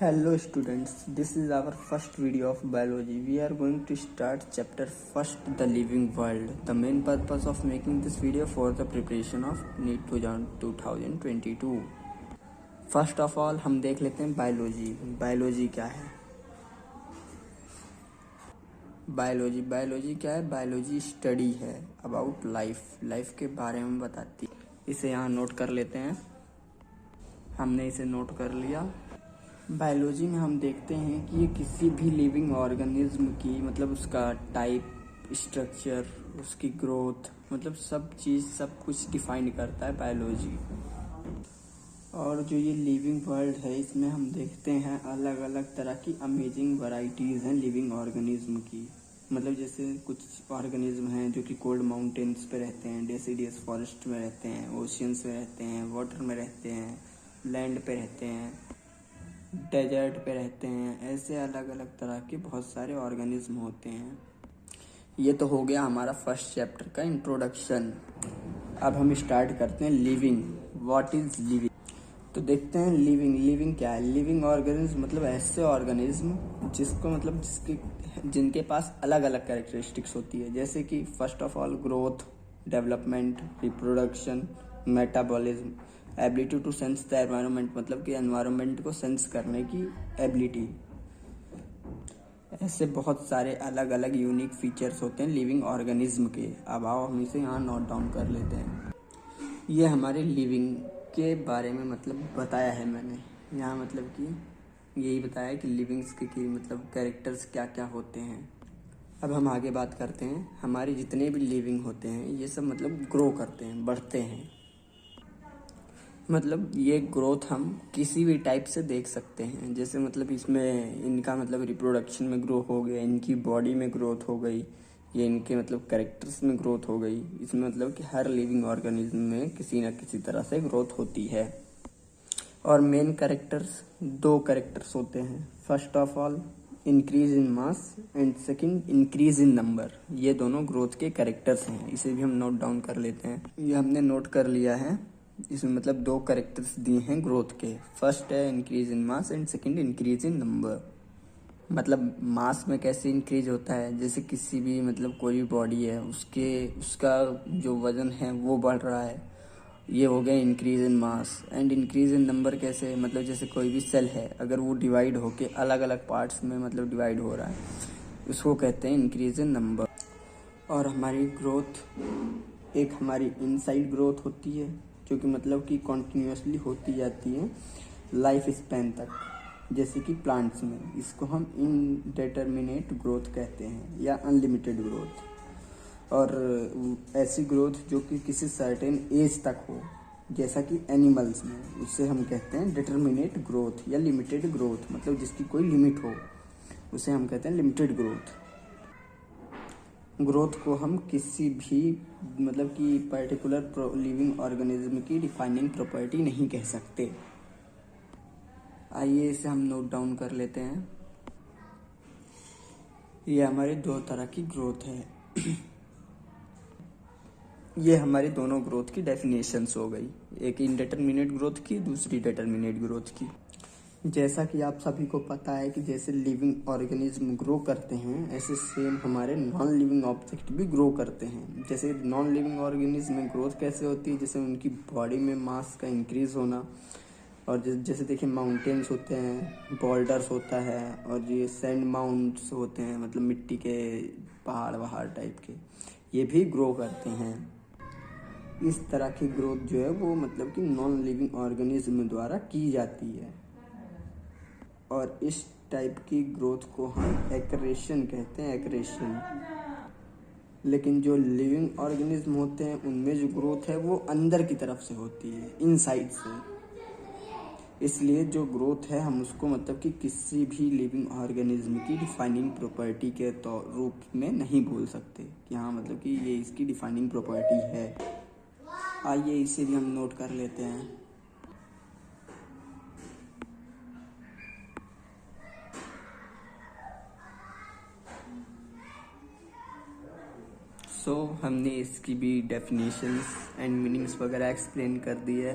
Hello students, this is our first video of biology. We are going to start chapter first, the living world. The main purpose of making this video for the preparation of NEET 2022. First of all हम देख लेते हैं biology क्या है। Biology क्या है? Biology study है about life के बारे में बताती है। इसे यहाँ नोट कर लेते हैं। हमने इसे नोट कर लिया। बायोलॉजी में हम देखते हैं कि ये किसी भी लिविंग ऑर्गेनिज्म की मतलब उसका टाइप, स्ट्रक्चर, उसकी ग्रोथ, मतलब सब कुछ डिफाइन करता है बायोलॉजी। और जो ये लिविंग वर्ल्ड है इसमें हम देखते हैं अलग अलग तरह की अमेजिंग वैरायटीज़ हैं लिविंग ऑर्गेनिज्म की। मतलब जैसे कुछ ऑर्गेनिज्म हैं जो कि कोल्ड माउंटेन्स पे रहते हैं, डेसिडियस फॉरेस्ट में रहते हैं, ओशियंस में रहते हैं, वाटर में रहते हैं, लैंड पे रहते हैं, डेजर्ट पे रहते हैं। ऐसे अलग अलग तरह के बहुत सारे ऑर्गेनिज्म होते हैं। ये तो हो गया हमारा फर्स्ट चैप्टर का इंट्रोडक्शन। अब हम स्टार्ट करते हैं लिविंग। What is living? तो देखते हैं लिविंग क्या है। लिविंग ऑर्गेनिज्म मतलब ऐसे ऑर्गेनिज्म जिनके पास अलग अलग कैरेक्टरिस्टिक्स होती है, जैसे कि first of all growth, development, reproduction, metabolism, ability to sense the environment, मतलब कि एनवायरनमेंट को सेंस करने की एबिलिटी। ऐसे बहुत सारे अलग अलग यूनिक फीचर्स होते हैं लिविंग ऑर्गेनिज्म के। अब आओ हम इसे यहाँ नोट डाउन कर लेते हैं। ये हमारे लिविंग के बारे में मतलब बताया है मैंने यहाँ, मतलब कि यही बताया कि लिविंग्स के मतलब कैरेक्टर्स क्या क्या होते हैं। अब हम आगे बात करते हैं। हमारे जितने भी लिविंग होते हैं ये सब मतलब ग्रो करते हैं, बढ़ते हैं। मतलब ये ग्रोथ हम किसी भी टाइप से देख सकते हैं। जैसे मतलब इसमें इनका मतलब रिप्रोडक्शन में ग्रो हो गया, इनकी बॉडी में ग्रोथ हो गई, ये इनके मतलब कैरेक्टर्स में ग्रोथ हो गई। इसमें मतलब कि हर लिविंग ऑर्गेनिज्म में किसी न किसी तरह से ग्रोथ होती है। और मेन दो कैरेक्टर्स होते हैं। First of all increase in mass and second increase in number. ये दोनों ग्रोथ के कैरेक्टर्स हैं। इसे भी हम नोट डाउन कर लेते हैं। ये हमने नोट कर लिया है। इसमें मतलब दो कैरेक्टर्स दिए हैं ग्रोथ के। फर्स्ट है increase in mass and second increase in number. मतलब मास में कैसे इंक्रीज होता है, जैसे किसी भी मतलब कोई भी बॉडी है उसका जो वजन है वो बढ़ रहा है, ये हो गया increase in mass. And increase in number कैसे, मतलब जैसे कोई भी सेल है अगर वो डिवाइड होके अलग अलग पार्ट्स में मतलब डिवाइड हो रहा है, उसको कहते हैं इंक्रीज इन नंबर। और हमारी ग्रोथ एक हमारी इनसाइड ग्रोथ होती है जो कि मतलब कि कॉन्टिन्यूसली होती जाती है लाइफ स्पैन तक, जैसे कि प्लांट्स में। इसको हम इनडेटर्मिनेट ग्रोथ कहते हैं या अनलिमिटेड ग्रोथ। और ऐसी ग्रोथ जो कि किसी सर्टेन एज तक हो, जैसा कि एनिमल्स में, उससे हम कहते हैं डिटर्मिनेट ग्रोथ या लिमिटेड ग्रोथ। मतलब जिसकी कोई लिमिट हो उसे हम कहते हैं लिमिटेड ग्रोथ। ग्रोथ को हम किसी भी मतलब कि पर्टिकुलर लिविंग ऑर्गेनिज्म की डिफाइनिंग प्रॉपर्टी नहीं कह सकते। आइए इसे हम नोट डाउन कर लेते हैं। ये हमारी दो तरह की ग्रोथ है। ये हमारी दोनों ग्रोथ की डेफिनेशंस हो गई, एक इनडिटरमिनेट ग्रोथ की, दूसरी डिटरमिनेट ग्रोथ की। जैसा कि आप सभी को पता है कि जैसे लिविंग ऑर्गेनिज्म ग्रो करते हैं, ऐसे सेम हमारे नॉन लिविंग ऑब्जेक्ट भी ग्रो करते हैं। जैसे नॉन लिविंग ऑर्गेनिज्म में ग्रोथ कैसे होती है, जैसे उनकी बॉडी में मास का इंक्रीज होना। और जैसे देखिए माउंटेन्स होते हैं, बॉल्डर्स होता है, और ये सैंड माउंट्स होते हैं, मतलब मिट्टी के पहाड़ टाइप के, ये भी ग्रो करते हैं। इस तरह की ग्रोथ जो है वो मतलब कि नॉन लिविंग ऑर्गेनिज्म द्वारा की जाती है। और इस टाइप की ग्रोथ को हम एक्रेशन कहते हैं, एक्रेशन। लेकिन जो लिविंग ऑर्गेनिज्म होते हैं उनमें जो ग्रोथ है वो अंदर की तरफ से होती है, इनसाइड से। इसलिए जो ग्रोथ है हम उसको मतलब कि किसी भी लिविंग ऑर्गेनिज्म की डिफाइनिंग प्रॉपर्टी के रूप में नहीं बोल सकते कि हाँ मतलब कि ये इसकी डिफाइनिंग प्रॉपर्टी है। आइए इसे भी हम नोट कर लेते हैं। हमने इसकी भी डेफिनेशंस एंड मीनिंग्स वगैरह एक्सप्लेन कर दी है।